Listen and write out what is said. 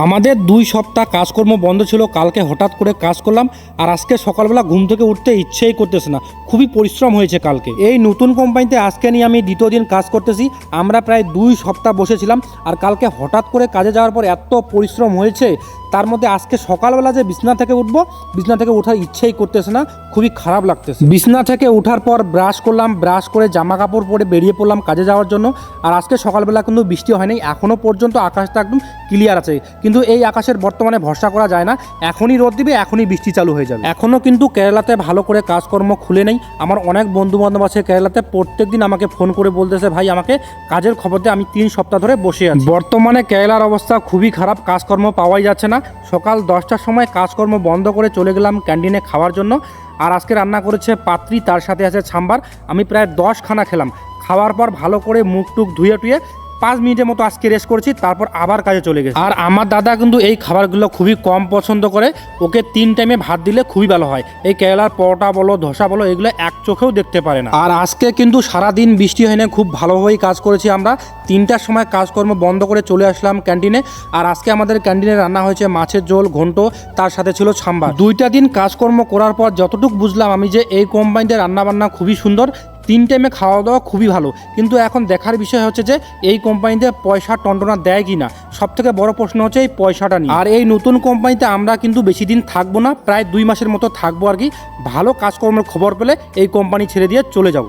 আমাদের 2 সপ্তাহ কাজকর্ম বন্ধ ছিল। কালকে হঠাৎ করে কাজ করলাম, আর আজকে সকালবেলা ঘুম থেকে উঠতে ইচ্ছেই করতেছে না। খুবই পরিশ্রম হয়েছে কালকে। এই নতুন কোম্পানিতে আজকে নিয়ে আমি দ্বিতীয় দিন কাজ করতেছি। আমরা প্রায় 2 সপ্তাহ বসেছিলাম, আর কালকে হঠাৎ করে কাজে যাওয়ার পর এত পরিশ্রম হয়েছে, তার মধ্যে আজকে সকালবেলা যে বিছনা থেকে উঠবো, বিছনা থেকে ওঠার ইচ্ছেই করতেছে না, খুবই খারাপ লাগতেছে। বিছনা থেকে ওঠার পর ব্রাশ করলাম, ব্রাশ করে জামা কাপড় পরে বেরিয়ে পড়লাম কাজে যাওয়ার জন্য। আর আজকে সকালবেলা কিন্তু বৃষ্টি হয়নি, এখনও পর্যন্ত আকাশটা একদম ক্লিয়ার আছে। কিন্তু এই আকাশের বর্তমানে ভরসা করা যায় না, এখনই রোদ দিবে, এখনই বৃষ্টি চালু হয়ে যাবে। এখনও কিন্তু কেরালাতে ভালো করে কাজকর্ম খুলে নেই। আমার অনেক বন্ধু বান্ধব আছে কেরালাতে, প্রত্যেক দিন আমাকে ফোন করে বলতেছে, ভাই আমাকে কাজের খবর দিয়ে, আমি 3 সপ্তাহ ধরে বসে আছি। বর্তমানে কেরালার অবস্থা খুবই খারাপ, কাজকর্ম পাওয়াই যাচ্ছে না। সকাল 10টার সময় কাজকর্ম বন্ধ করে চলে গেলাম ক্যান্টিনে খাওয়ার জন্য। আর আজকে রান্না করেছে পাত্রী, তার সাথে আছে সাম্বার। আমি প্রায় 10 খানা খেলাম। খাওয়ার পর ভালো করে মুখ টুক ধুয়ে টুয়ে 5 মিনিটের মতো আজকে রেস্ট করেছি, তারপর আবার কাজে চলে গেছি। আর আমার দাদা কিন্তু এই খাবারগুলো খুবই কম পছন্দ করে, ওকে 3 টাইমে ভাত দিলে খুবই ভালো হয়। এই কেরালার পরোটা বলো, ধোসা বলো, এগুলো এক চোখেও দেখতে পারে না। আর আজকে কিন্তু সারাদিন বৃষ্টি হয় না, খুব ভালোভাবেই কাজ করেছি আমরা। 3টার সময় কাজকর্ম বন্ধ করে চলে আসলাম ক্যান্টিনে। আর আজকে আমাদের ক্যান্টিনে রান্না হয়েছে মাছের ঝোল, ঘন্ট, তার সাথে ছিল সাম্বার। 2টা দিন কাজকর্ম করার পর যতটুকু বুঝলাম আমি, যে এই কোম্পানিতে রান্নাবান্না খুবই সুন্দর, 3 টাইমে খাওয়া দাওয়া খুবই ভালো। কিন্তু এখন দেখার বিষয় হচ্ছে যে এই কোম্পানিতে পয়সা টন্টনা দেয় কি না। সবথেকে বড় প্রশ্ন হচ্ছে এই পয়সাটা নিয়ে। আর এই নতুন কোম্পানিতে আমরা কিন্তু বেশি দিন থাকবো না, প্রায় 2 মাসের মতো থাকবো আর কি। ভালো কাজকর্মের খবর পেলে এই কোম্পানি ছেড়ে দিয়ে চলে যাব।